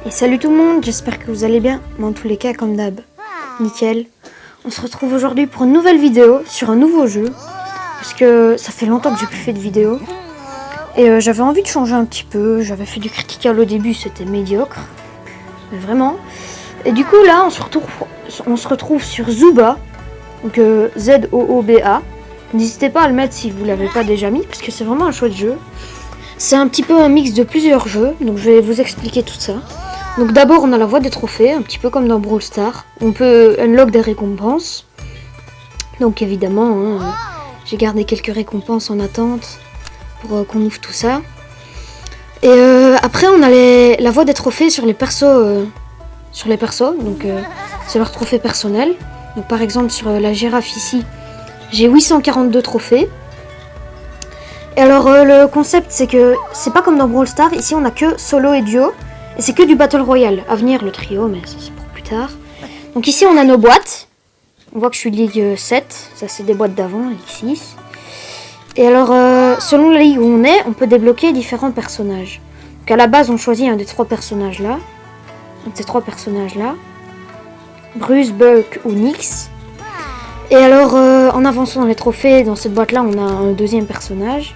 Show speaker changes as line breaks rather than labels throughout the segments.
Et salut tout le monde, j'espère que vous allez bien, mais en tous les cas comme d'hab, nickel. On se retrouve aujourd'hui pour une nouvelle vidéo sur un nouveau jeu, parce que ça fait longtemps que j'ai plus fait de vidéo. Et j'avais envie de changer un petit peu, j'avais fait du critical au début, c'était médiocre, mais vraiment. Et du coup là, on se retrouve sur Zooba, donc Z-O-O-B-A. N'hésitez pas à le mettre si vous ne l'avez pas déjà mis, parce que c'est vraiment un chouette jeu. C'est un petit peu un mix de plusieurs jeux, donc je vais vous expliquer tout ça. Donc d'abord on a la voie des trophées, un petit peu comme dans Brawl Stars. On peut unlock des récompenses. Donc évidemment, j'ai gardé quelques récompenses en attente pour qu'on ouvre tout ça. Et après on a la voie des trophées sur les persos. Donc c'est leur trophée personnel. Donc par exemple sur la girafe ici, j'ai 842 trophées. Et alors le concept c'est que c'est pas comme dans Brawl Stars, ici on a que solo et duo. Et c'est que du Battle Royale. À venir le trio, mais ça c'est pour plus tard. Donc ici on a nos boîtes. On voit que je suis Ligue 7. Ça c'est des boîtes d'avant, Ligue 6. Et alors selon la ligue où on est, on peut débloquer différents personnages. Donc à la base on choisit un des trois personnages là. Un de ces trois personnages là. Bruce, Buck ou Nyx. Et alors en avançant dans les trophées, dans cette boîte là on a un deuxième personnage.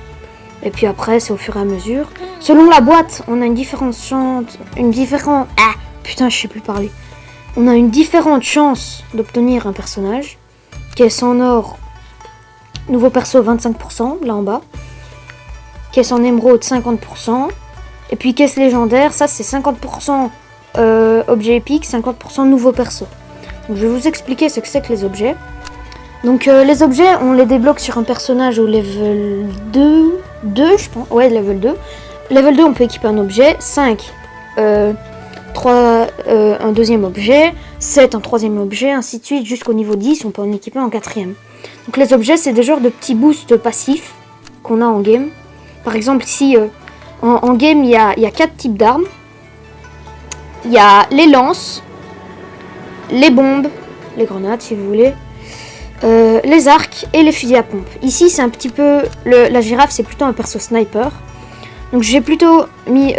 Et puis après, c'est au fur et à mesure. Selon la boîte, on a une différente chance... putain, je sais plus parler. On a une différente chance d'obtenir un personnage. Caisse en or, nouveau perso 25%, là en bas. Caisse en émeraude 50%. Et puis caisse légendaire, ça c'est 50% objet épique, 50% nouveau perso. Donc je vais vous expliquer ce que c'est que les objets. Donc les objets, on les débloque sur un personnage au level 2, je pense. Ouais, level 2. Level 2, on peut équiper un objet. 5, 3, un deuxième objet. 7, un troisième objet. Ainsi de suite, jusqu'au niveau 10, on peut en équiper un quatrième. Donc les objets, c'est des genres de petits boosts passifs qu'on a en game. Par exemple, ici, en game, il y a 4 types d'armes. Il y a les lances, les bombes, les grenades si vous voulez. Les arcs et les fusils à pompe. Ici c'est un petit peu la girafe, c'est plutôt un perso sniper. Donc j'ai plutôt mis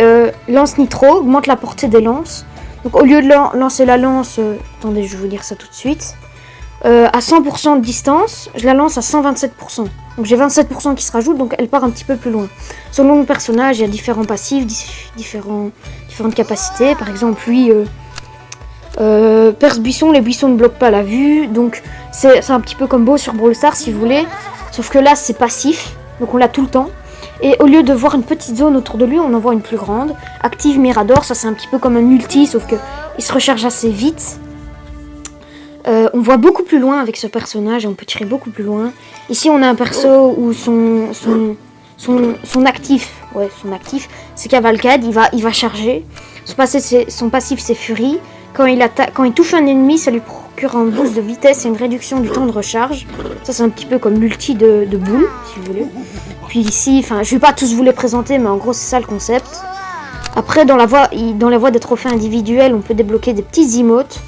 lance nitro, augmente la portée des lances. Donc au lieu de lancer la lance, attendez je vais vous dire ça tout de suite, à 100% de distance, je la lance à 127%. Donc j'ai 27% qui se rajoutent, donc elle part un petit peu plus loin. Selon le personnage, il y a différents passifs, différentes capacités. Par exemple lui... perce buisson, les buissons ne bloquent pas la vue, donc c'est un petit peu comme beau sur Brawl Stars si vous voulez, sauf que là c'est passif, donc on l'a tout le temps, et au lieu de voir une petite zone autour de lui, on en voit une plus grande. Active Mirador, ça c'est un petit peu comme un ulti, sauf que il se recharge assez vite. On voit beaucoup plus loin avec ce personnage, et on peut tirer beaucoup plus loin. Ici on a un perso où son actif, c'est Cavalcade, il va charger. Son passif c'est Furie. Quand il touche un ennemi, ça lui procure un boost de vitesse et une réduction du temps de recharge. Ça, c'est un petit peu comme l'ulti de Boule, si vous voulez. Puis ici, je vais pas tous vous les présenter, mais en gros, c'est ça le concept. Après, dans la voie des trophées individuels, on peut débloquer des petits emotes.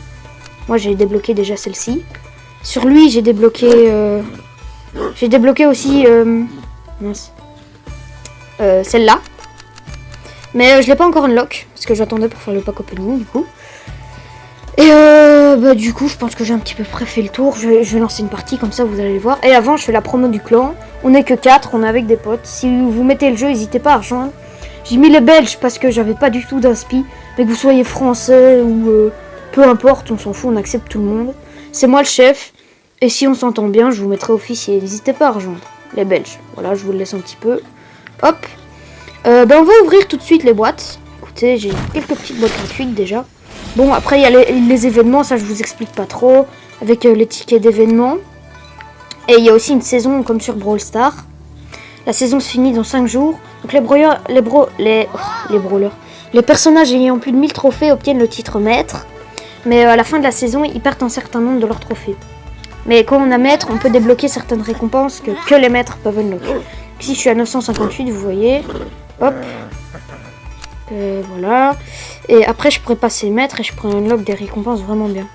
Moi, j'ai débloqué déjà celle-ci. Sur lui, j'ai débloqué aussi celle-là. Mais je l'ai pas encore unlock, parce que j'attendais pour faire le pack opening, du coup. Et du coup je pense que j'ai un petit peu près fait le tour. Je vais lancer une partie comme ça vous allez le voir. Et avant je fais la promo du clan. On n'est que 4, on est avec des potes. Si vous mettez le jeu, n'hésitez pas à rejoindre. J'ai mis les Belges parce que j'avais pas du tout d'inspi. Mais que vous soyez français ou peu importe, on s'en fout, on accepte tout le monde. C'est moi le chef. Et si on s'entend bien, je vous mettrai officier. N'hésitez pas à rejoindre les Belges. Voilà, je vous le laisse un petit peu. Hop. On va ouvrir tout de suite les boîtes. Écoutez, j'ai quelques petites boîtes gratuites déjà. Bon, après, il y a les événements, ça je vous explique pas trop, avec les tickets d'événements. Et il y a aussi une saison comme sur Brawl Stars. La saison se finit dans 5 jours. Donc les personnages ayant plus de 1000 trophées obtiennent le titre maître. Mais à la fin de la saison, ils perdent un certain nombre de leurs trophées. Mais quand on a maître, on peut débloquer certaines récompenses que les maîtres peuvent unlocker. Ici, je suis à 958, vous voyez. Hop. Voilà. Et après je pourrais passer maître et je pourrais unlock des récompenses vraiment bien.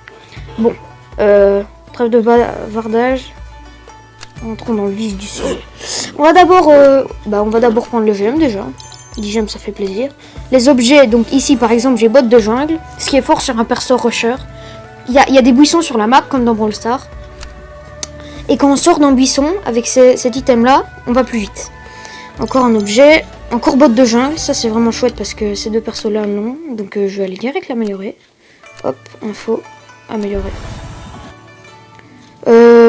Bon, trêve de bavardage. Entrons dans le vif du sujet. On va d'abord prendre le GM déjà. 10 gemmes, ça fait plaisir. Les objets, donc ici par exemple, j'ai botte de jungle. Ce qui est fort sur un perso rusher. Il y a des buissons sur la map, comme dans Brawl Stars. Et quand on sort d'un buisson, avec cet item-là, on va plus vite. Encore un objet. Encore botte de jungle. Ça, c'est vraiment chouette parce que ces deux persos-là l'ont. Donc je vais aller direct l'améliorer. Hop, info, améliorer.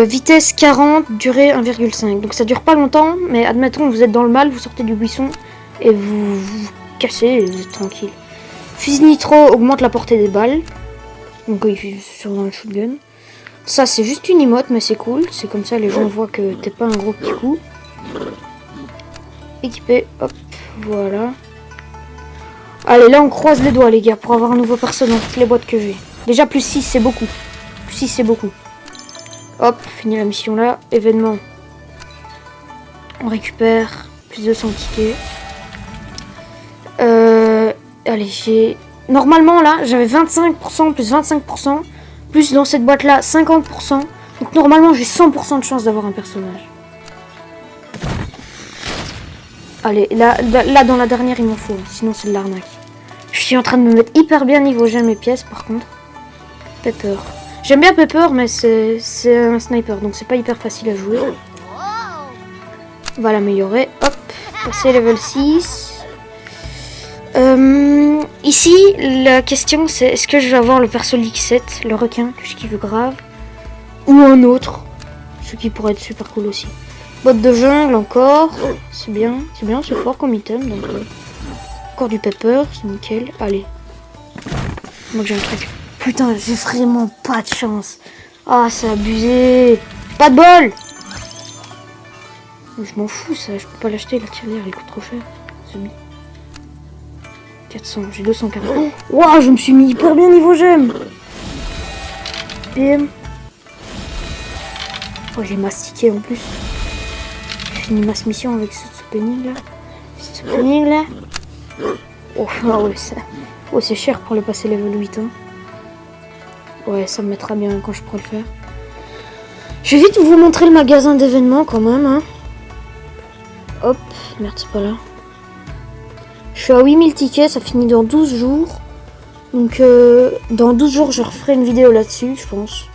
Vitesse 40, durée 1,5. Donc ça dure pas longtemps, mais admettons, vous êtes dans le mal, vous sortez du buisson. Et vous cassez et vous êtes tranquille. Fusil nitro augmente la portée des balles. Donc sur un shotgun. Ça c'est juste une emote mais c'est cool. C'est comme ça les gens voient que t'es pas un gros petit coup. Équipé, hop, voilà. Allez là on croise les doigts les gars pour avoir un nouveau perso dans toutes les boîtes que j'ai. Déjà plus 6 c'est beaucoup. Plus 6 c'est beaucoup. Hop, fini la mission là. Événement. On récupère plus de 100 tickets. Allez, j'ai... Normalement, là, j'avais 25%, plus 25%, plus dans cette boîte-là, 50%. Donc, normalement, j'ai 100% de chance d'avoir un personnage. Allez, là, dans la dernière, il m'en faut. Sinon, c'est de l'arnaque. Je suis en train de me mettre hyper bien niveau j'aime mes pièces, par contre. Pepper. J'aime bien Pepper, mais c'est un sniper, donc c'est pas hyper facile à jouer. On va l'améliorer. Hop, passer level 6. Ici, la question c'est est-ce que je vais avoir le perso League 7, le requin, que je kiffe grave, ou un autre, ce qui pourrait être super cool aussi. Botte de jungle encore, c'est bien, c'est fort comme item. Donc, encore du pepper, c'est nickel. Allez, moi j'ai un truc. Putain, j'ai vraiment pas de chance. Ah, c'est abusé. Pas de bol. Je m'en fous ça, je peux pas l'acheter la tirelire, elle coûte trop cher. C'est bien. 400, j'ai 240. Waouh, je me suis mis hyper bien niveau j'aime. PM. Oh, j'ai mastiqué en plus. J'ai fini ma mission avec ce opening là. Ce opening là. Oh, ah ouais, ça. Oh, c'est cher pour le passer level 8. Hein. Ouais, ça me mettra bien quand je pourrai le faire. Je vais vite vous montrer le magasin d'événements quand même. Hein. Hop, merde, c'est pas là. Je suis à 8000 tickets, ça finit dans 12 jours. Donc dans 12 jours, je referai une vidéo là-dessus, je pense.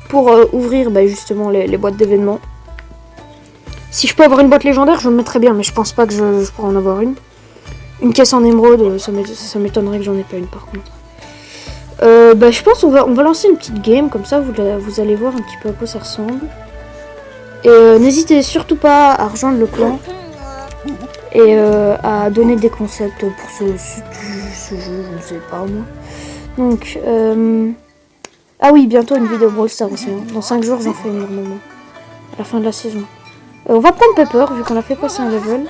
Pour ouvrir justement les boîtes d'événements. Si je peux avoir une boîte légendaire, je me mettrais bien, mais je pense pas que je pourrais en avoir une. Une caisse en émeraude, ça m'étonnerait que j'en ai pas une par contre. Je pense qu'on va lancer une petite game, comme ça vous allez voir un petit peu à quoi ça ressemble. Et n'hésitez surtout pas à rejoindre le clan. Et à donner des concepts pour ce jeu, je ne sais pas moi. Donc, ah oui, bientôt une vidéo Brawl Stars aussi. Hein. Dans 5 jours, j'en fais une normalement. À la fin de la saison. On va prendre Pepper, vu qu'on a fait passer un level.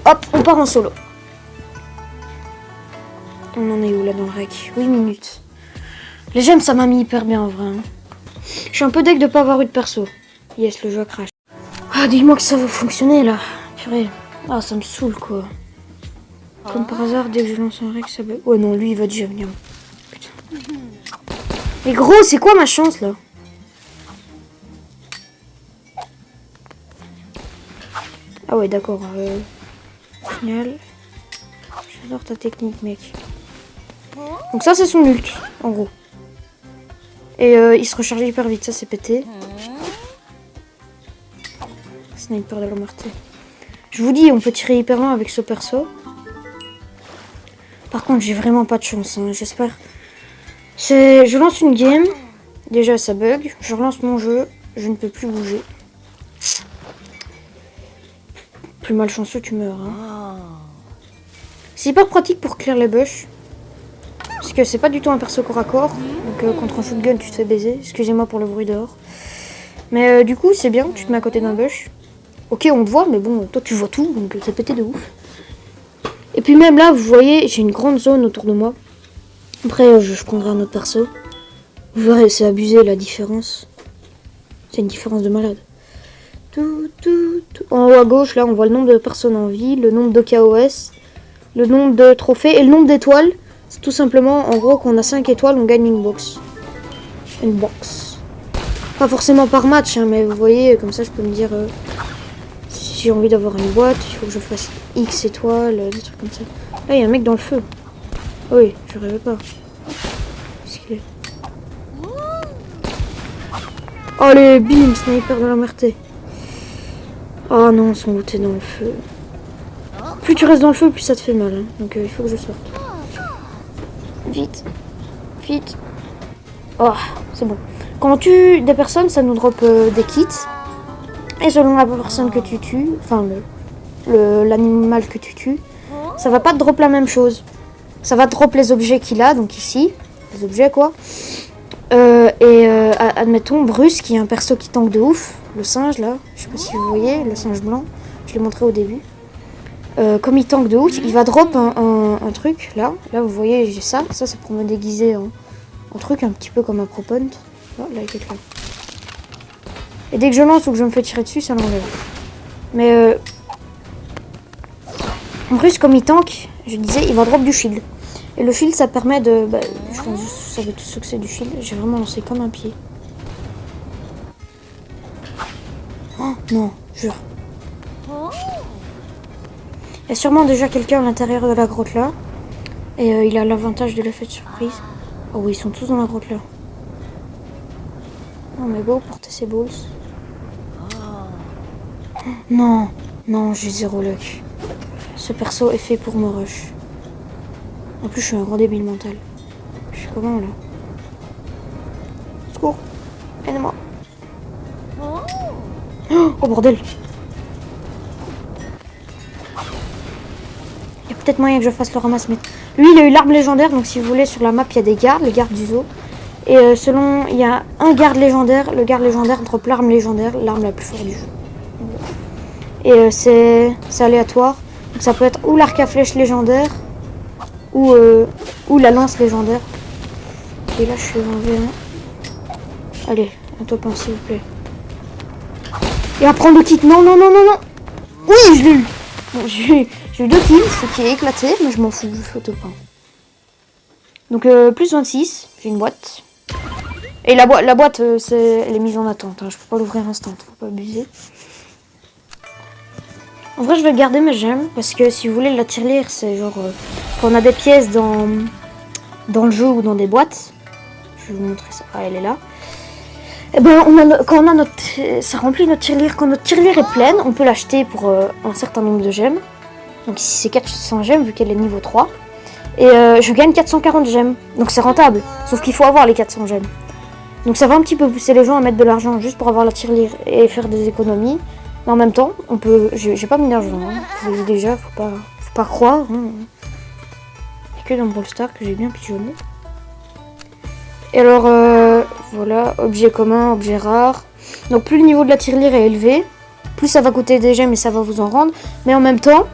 Hop, on part en solo. On en est où là dans le rec? 8 minutes. Les gemmes, ça m'a mis hyper bien en vrai. Hein. Je suis un peu deg de pas avoir eu de perso. Yes, le jeu a crash. Ah, dis-moi que ça va fonctionner là. Purée. Ah, ça me saoule quoi. Comme par hasard, dès que je lance un rec, ça bug. Ouais, non, lui il va déjà venir. Putain. Mais gros, c'est quoi ma chance là? Ah, ouais, d'accord. Génial. J'adore ta technique, mec. Donc, ça, c'est son ult, en gros. Et il se recharge hyper vite, ça c'est pété. Sniper de la mortée. Je vous dis, on peut tirer hyper loin avec ce perso. Par contre, j'ai vraiment pas de chance, hein, j'espère. Je lance une game. Déjà, ça bug. Je relance mon jeu. Je ne peux plus bouger. Plus malchanceux, tu meurs. Hein. C'est hyper pratique pour clear les bush. Parce que c'est pas du tout un perso corps à corps. Donc, contre un shotgun, tu te fais baiser. Excusez-moi pour le bruit dehors. Mais du coup, c'est bien. Tu te mets à côté d'un bush. Ok, on te voit, mais bon, toi tu vois tout, donc c'est pété de ouf. Et puis même là, vous voyez, j'ai une grande zone autour de moi. Après, je prendrai un autre perso. Vous verrez, c'est abusé la différence. C'est une différence de malade. En haut à gauche, là, on voit le nombre de personnes en vie, le nombre de KOS, le nombre de trophées et le nombre d'étoiles. C'est tout simplement, en gros, qu'on a 5 étoiles, on gagne une box. Une box. Pas forcément par match, hein, mais vous voyez, comme ça, je peux me dire... si si j'ai envie d'avoir une boîte, il faut que je fasse X étoiles, des trucs comme ça. Là, il y a un mec dans le feu. Oui, je rêvais pas. Qu'est-ce qu'il est? Allez, bim, sniper de la merté. Oh non, son goûter dans le feu. Plus tu restes dans le feu, plus ça te fait mal. Hein. Donc il faut que je sorte. Vite. Vite. Oh, c'est bon. Quand on tue des personnes, ça nous drop des kits. Et selon la personne que tu tues, enfin l'animal que tu tues, ça va pas te drop la même chose. Ça va te drop les objets qu'il a, donc ici. Les objets quoi. Admettons Bruce qui est un perso qui tank de ouf. Le singe là, je sais pas si vous voyez, le singe blanc. Je l'ai montré au début. Comme il tank de ouf, il va drop un truc là. Là vous voyez j'ai ça. Ça c'est pour me déguiser en truc un petit peu comme un propont. Là il y a quelqu'un. Et dès que je lance ou que je me fais tirer dessus, ça l'enlève. Mais Bruce comme il tank, je disais, il va drop du shield. Et le shield ça permet de... Bah, je pense que vous savez tous ce que c'est du shield. J'ai vraiment lancé comme un pied. Oh non, jure. Il y a sûrement déjà quelqu'un à l'intérieur de la grotte là. Et il a l'avantage de l'effet de surprise. Oh oui, ils sont tous dans la grotte là. Oh mais go, porter ses balls. Non, non, j'ai 0 luck. Ce perso est fait pour me rush. En plus, je suis un grand débile mental. Je suis comment là? Secours, aide-moi. Oh bordel. Il y a peut-être moyen que je fasse le ramasse, mais lui il a eu l'arme légendaire, donc si vous voulez sur la map il y a des gardes, les gardes du zoo. Et selon, il y a un garde légendaire, le garde légendaire drop l'arme légendaire, l'arme la plus forte du jeu. Et c'est aléatoire, donc ça peut être ou l'arc à flèche légendaire, ou la lance légendaire. Et là je suis en V1. Allez, un top 1 s'il vous plaît. Et à prendre le kit, non, non, non, non, non. Oui, je l'ai eu. Bon, j'ai eu 2 kills, ce qui est éclaté, mais je m'en fous, je fais au top 1. Donc plus 26, j'ai une boîte. Et la boîte, elle est mise en attente, hein. Je peux pas l'ouvrir instant, faut pas abuser. En vrai, je vais garder mes gemmes, parce que si vous voulez, la tirelire, c'est genre... quand on a des pièces dans le jeu ou dans des boîtes, je vais vous montrer ça, ah, elle est là. Et ben, quand on a notre... ça remplit notre tirelire. Quand notre tirelire est pleine, on peut l'acheter pour un certain nombre de gemmes. Donc ici, c'est 400 gemmes, vu qu'elle est niveau 3. Et je gagne 440 gemmes. Donc c'est rentable, sauf qu'il faut avoir les 400 gemmes. Donc ça va un petit peu pousser les gens à mettre de l'argent juste pour avoir la tirelire et faire des économies. Mais en même temps, on peut... J'ai pas mis d'argent, hein. Je vous le dis déjà, faut pas croire. Hein. Il y a que dans Brawl Stars que j'ai bien pigeonné. Et alors, voilà, objet commun, objet rare. Donc plus le niveau de la tirelire est élevé, plus ça va coûter des gemmes et ça va vous en rendre. Mais en même temps,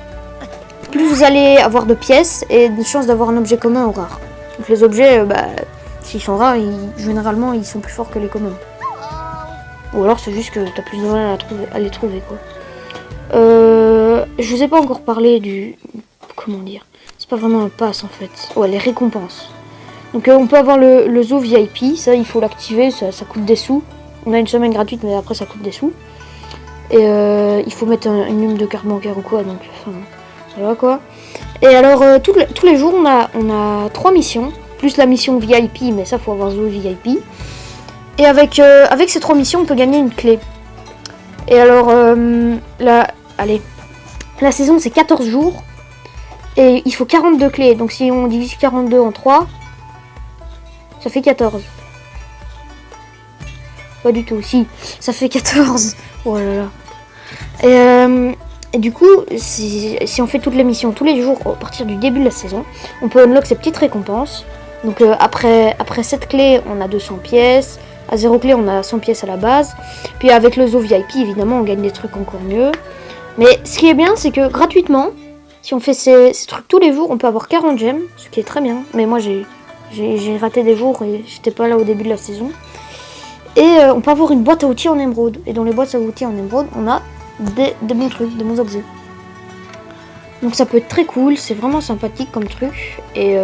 plus vous allez avoir de pièces et de chances d'avoir un objet commun ou rare. Donc les objets, s'ils sont rares, généralement ils sont plus forts que les communs. Ou alors c'est juste que t'as plus de mal à les trouver quoi. Je vous ai pas encore parlé du... Comment dire? C'est pas vraiment un pass en fait. Ouais, les récompenses. Donc on peut avoir le zoo VIP, ça il faut l'activer, ça coûte des sous. On a une semaine gratuite mais après ça coûte des sous. Et il faut mettre une numéro de carte bancaire ou quoi, donc enfin, voilà quoi. Et alors tous les jours on a 3 missions, plus la mission VIP, mais ça faut avoir zoo VIP. Et avec ces 3 missions on peut gagner une clé. Et alors la saison c'est 14 jours. Et il faut 42 clés, donc si on divise 42 en 3... ça fait 14. Pas du tout, si. Ça fait 14. Oh là là. Et du coup, si on fait toutes les missions tous les jours à partir du début de la saison, on peut unlock ces petites récompenses. Donc après 7 clés, on a 200 pièces. À 0 clé, on a 100 pièces à la base. Puis avec le zoo VIP, évidemment, on gagne des trucs encore mieux. Mais ce qui est bien, c'est que gratuitement, si on fait ces trucs tous les jours, on peut avoir 40 gemmes, ce qui est très bien. Mais moi, j'ai raté des jours et j'étais pas là au début de la saison. Et on peut avoir une boîte à outils en émeraude. Et dans les boîtes à outils en émeraude, on a des bons trucs, des bons objets. Donc ça peut être très cool, c'est vraiment sympathique comme truc. Et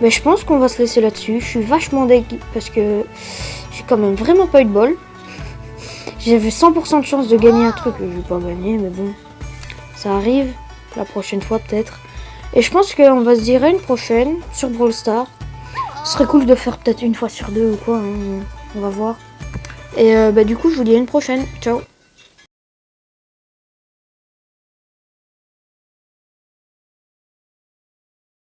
je pense qu'on va se laisser là-dessus. Je suis vachement deg parce que j'ai quand même vraiment pas eu de bol. J'avais 100% de chance de gagner un truc que je vais pas gagner, mais bon, ça arrive la prochaine fois peut-être. Et je pense qu'on va se dire à une prochaine sur Brawl Stars. Ce serait cool de faire peut-être une fois sur deux ou quoi, hein. On va voir. Et du coup, je vous dis à une prochaine. Ciao.